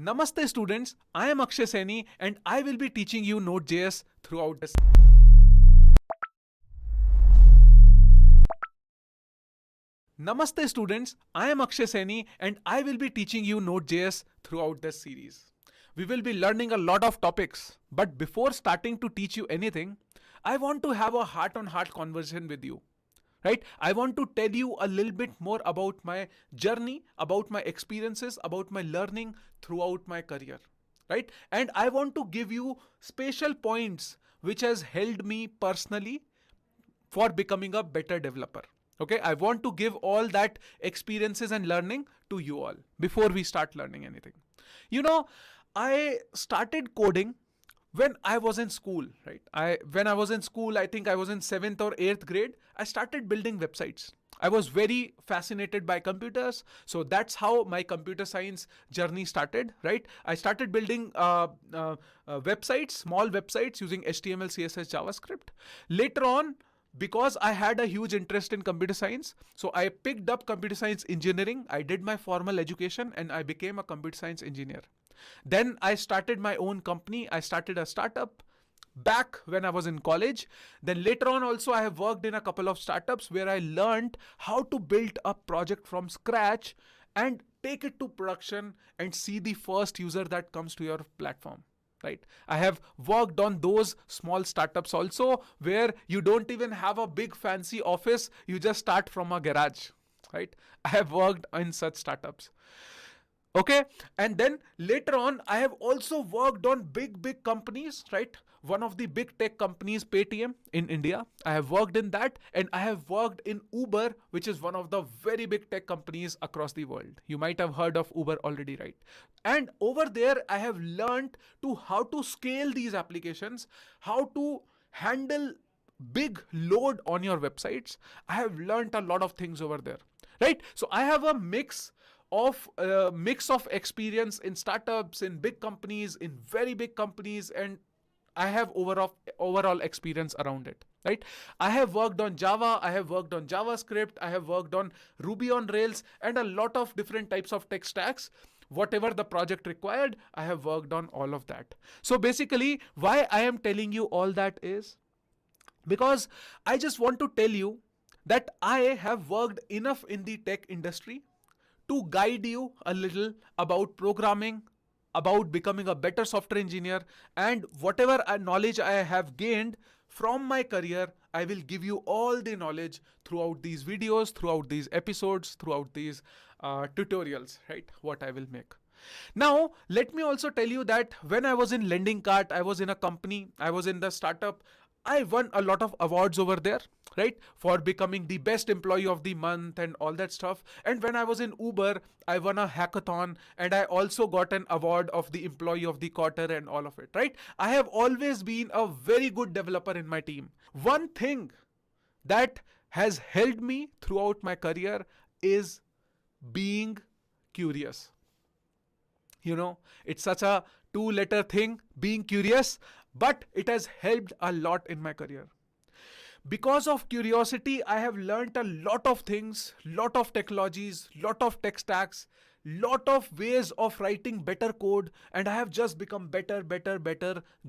Namaste students, I am Akshay Saini and I will be teaching you Node.js throughout this. Namaste students, I am Akshay Saini and I will be teaching you Node.js throughout this series. We will be learning a lot of topics, but before starting to teach you anything, I want to have a heart-on-heart conversation with you. Right? I want to tell you a little bit more about my journey, about my experiences, about my learning throughout my career. Right? And I want to give you special points which has helped me personally for becoming a better developer. Okay, I want to give all that experiences and learning to you all before we start learning anything. You know, I started coding when I was in school, right? When I was in school, I think I was in 7th or 8th grade, I started building websites. I was very fascinated by computers. So that's how my computer science journey started, right? I started building websites, small websites using HTML, CSS, JavaScript. Later on, because I had a huge interest in computer science, so I picked up computer science engineering. I did my formal education and I became a computer science engineer. Then I started my own company. I started a startup back when I was in college. Then later on also I have worked in a couple of startups where I learned how to build a project from scratch and take it to production and see the first user that comes to your platform. Right. I have worked on those small startups also where you don't even have a big fancy office. You just start from a garage. Right. I have worked in such startups. Okay, and then later on I have also worked on big companies, right? One of the big tech companies, Paytm in India. I have worked in that, and I have worked in Uber, which is one of the very big tech companies across the world. You might have heard of Uber already, right? And over there I have learned to how to scale these applications, how to handle big load on your websites. I have learned a lot of things over there, right? So I have a mix of experience in startups, in big companies, in very big companies, and I have overall experience around it. Right? I have worked on Java, I have worked on JavaScript, I have worked on Ruby on Rails, and a lot of different types of tech stacks. Whatever the project required, I have worked on all of that. So basically, why I am telling you all that is because I just want to tell you that I have worked enough in the tech industry to guide you a little about programming, about becoming a better software engineer, and whatever knowledge I have gained from my career, I will give you all the knowledge throughout these videos, throughout these episodes, throughout these tutorials, right? What I will make. Now, let me also tell you that when I was in Lending Cart, I was in a company, I was in the startup, I won a lot of awards over there, right? For becoming the best employee of the month and all that stuff. And when I was in Uber, I won a hackathon and I also got an award of the employee of the quarter and all of it, right? I have always been a very good developer in my team. One thing that has helped me throughout my career is being curious. You know, it's such a two-letter thing, being curious, but it has helped a lot in my career. Because of curiosity, I have learned a lot of things, lot of technologies, lot of tech stacks, lot of ways of writing better code, and I have just become better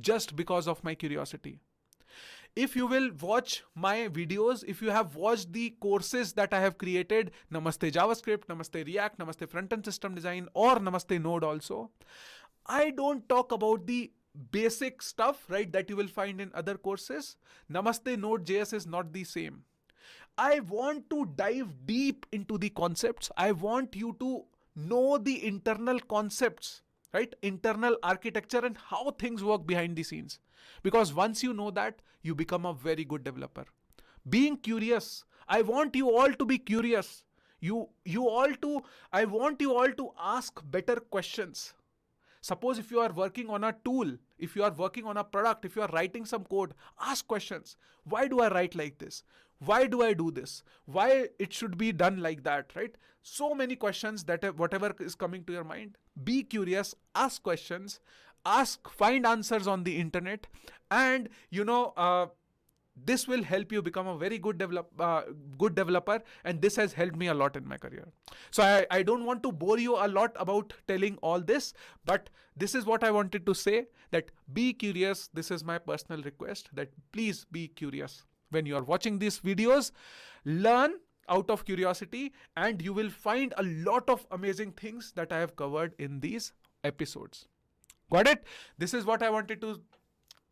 just because of my curiosity. If you will watch my videos, if you have watched the courses that I have created, Namaste JavaScript, Namaste React, Namaste Front-End System Design, or Namaste Node also, I don't talk about the basic stuff, right, that you will find in other courses. Namaste Node.js is not the same. I want to dive deep into the concepts. I want you to know the internal concepts, right? Internal architecture and how things work behind the scenes. Because once you know that, you become a very good developer. Being curious. I want you all to be curious. I want you all to ask better questions. Suppose if you are working on a tool, if you are working on a product, if you are writing some code, ask questions. Why do I write like this? Why do I do this? Why it should be done like that, right? So many questions that whatever is coming to your mind, be curious, ask questions, find answers on the internet, and this will help you become a very good developer, and this has helped me a lot in my career. So I don't want to bore you a lot about telling all this, but this is what I wanted to say, that be curious. This is my personal request, that please be curious. When you are watching these videos, learn out of curiosity, and you will find a lot of amazing things that I have covered in these episodes. Got it? This is what I wanted to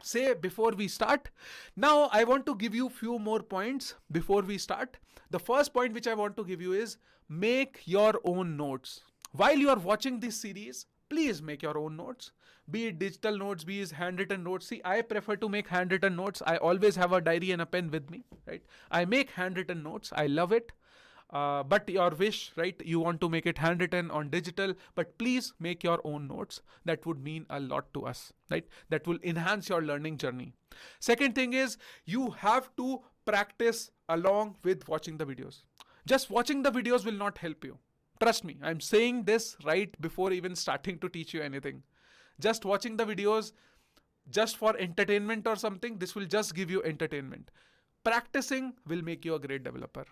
say before we start. Now I want to give you few more points before we start. The first point which I want to give you is make your own notes. While you are watching this series, please make your own notes. Be it digital notes, be it handwritten notes. See, I prefer to make handwritten notes. I always have a diary and a pen with me, right? I make handwritten notes. I love it. But your wish, right? You want to make it handwritten on digital, but please make your own notes. That would mean a lot to us, right? That will enhance your learning journey. Second thing is you have to practice along with watching the videos. Just watching the videos will not help you. Trust me, I'm saying this right before even starting to teach you anything. Just watching the videos just for entertainment or something, this will just give you entertainment. Practicing will make you a great developer.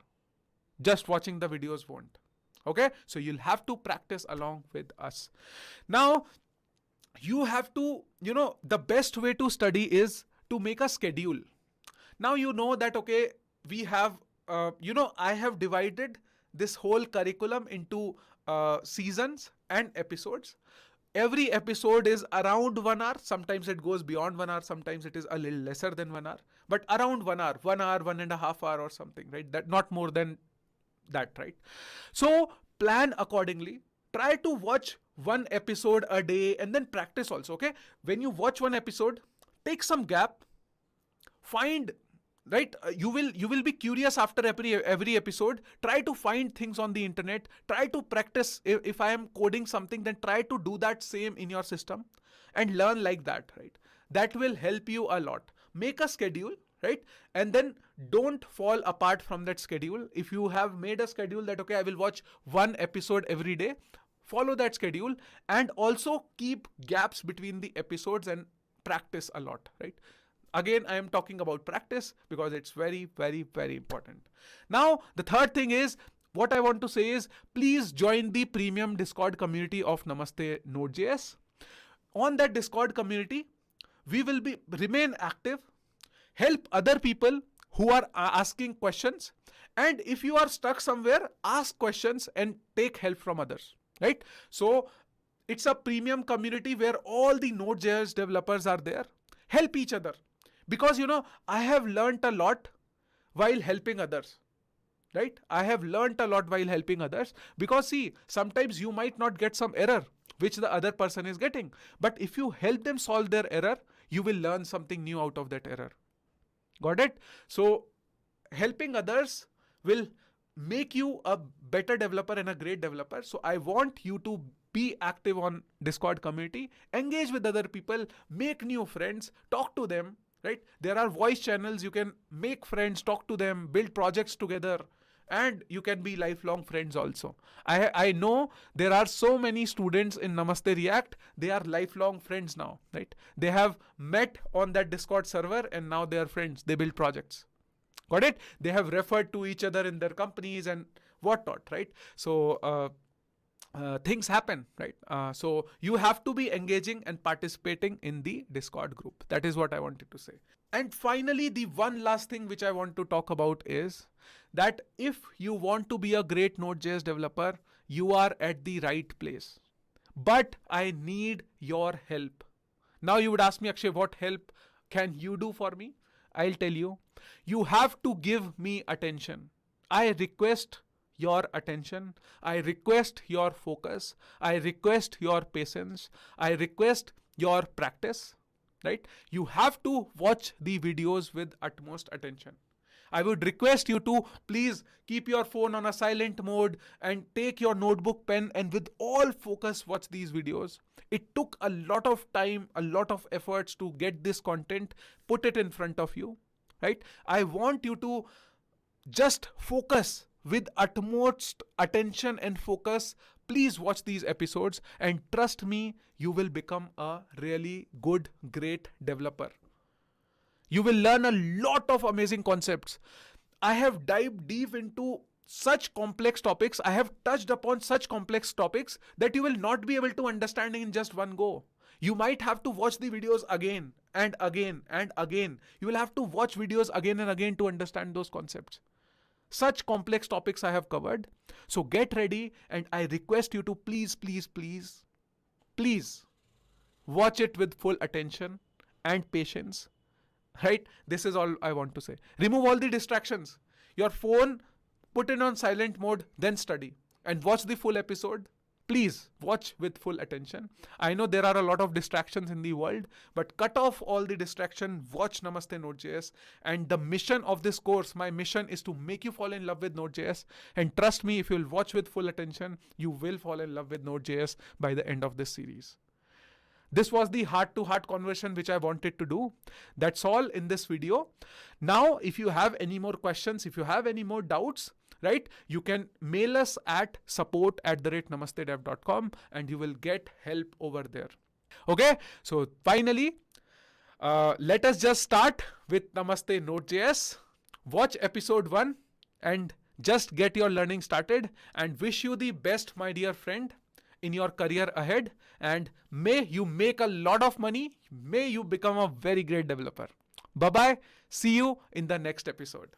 Just watching the videos won't. Okay, so you'll have to practice along with us. Now, you have to, the best way to study is to make a schedule. Now you know that, okay, we have, I have divided this whole curriculum into seasons and episodes. Every episode is around 1 hour. Sometimes it goes beyond 1 hour. Sometimes it is a little lesser than 1 hour, but around 1 hour, 1.5 hours or something, right? That not more than that, right? So plan accordingly. Try to watch one episode a day and then practice also. Okay, when you watch one episode, take some gap, find, right? You will be curious after every episode. Try to find things on the internet. Try to practice. If I am coding something, then try to do that same in your system and learn like that, right? That will help you a lot. Make a schedule, right? And then don't fall apart from that schedule. If you have made a schedule that, okay, I will watch one episode every day, follow that schedule, and also keep gaps between the episodes and practice a lot, right? Again, I am talking about practice because it's very, very, very important. Now, the third thing is, what I want to say is, please join the premium Discord community of Namaste Node.js. On that Discord community, we will remain active, help other people who are asking questions. And if you are stuck somewhere, ask questions and take help from others, right? So it's a premium community where all the Node.js developers are there. Help each other. Because, I have learned a lot while helping others, right? I have learned a lot while helping others, because see, sometimes you might not get some error which the other person is getting. But if you help them solve their error, you will learn something new out of that error. Got it? So helping others will make you a better developer and a great developer. So I want you to be active on Discord community, engage with other people, make new friends, talk to them, right? There are voice channels. You can make friends, talk to them, build projects together, and you can be lifelong friends also. I know there are so many students in Namaste React. They are lifelong friends now, right? They have met on that Discord server and now they are friends. They build projects. Got it? They have referred to each other in their companies and whatnot, right? So things happen, right? So you have to be engaging and participating in the Discord group. That is what I wanted to say. And finally, the one last thing which I want to talk about is that if you want to be a great Node.js developer, you are at the right place. But I need your help. Now you would ask me, Akshay, what help can you do for me? I'll tell you. You have to give me attention. I request your attention. I request your focus. I request your patience. I request your practice, right? You have to watch the videos with utmost attention. I would request you to please keep your phone on a silent mode and take your notebook, pen, and with all focus watch these videos. It took a lot of time, a lot of efforts to get this content, put it in front of you, right? I want you to just focus with utmost attention and focus. Please watch these episodes and trust me, you will become a really good, great developer. You will learn a lot of amazing concepts. I have dived deep into such complex topics. I have touched upon such complex topics that you will not be able to understand in just one go. You might have to watch the videos again and again and again. You will have to watch videos again and again to understand those concepts. Such complex topics I have covered. So get ready, and I request you to please watch it with full attention and patience. Right? This is all I want to say. Remove all the distractions. Your phone, put it on silent mode, then study and watch the full episode. Please watch with full attention. I know there are a lot of distractions in the world, but cut off all the distraction, watch Namaste Node.js. And the mission of this course, my mission is to make you fall in love with Node.js. And trust me, if you'll watch with full attention, you will fall in love with Node.js by the end of this series. This was the heart-to-heart conversation which I wanted to do. That's all in this video. Now, if you have any more questions, if you have any more doubts, right, you can mail us at support@namastedev.com and you will get help over there. Okay, so finally, let us just start with Namaste Node.js. Watch episode 1 and just get your learning started, and wish you the best, my dear friend, in your career ahead, and may you make a lot of money. May you become a very great developer. Bye bye. See you in the next episode.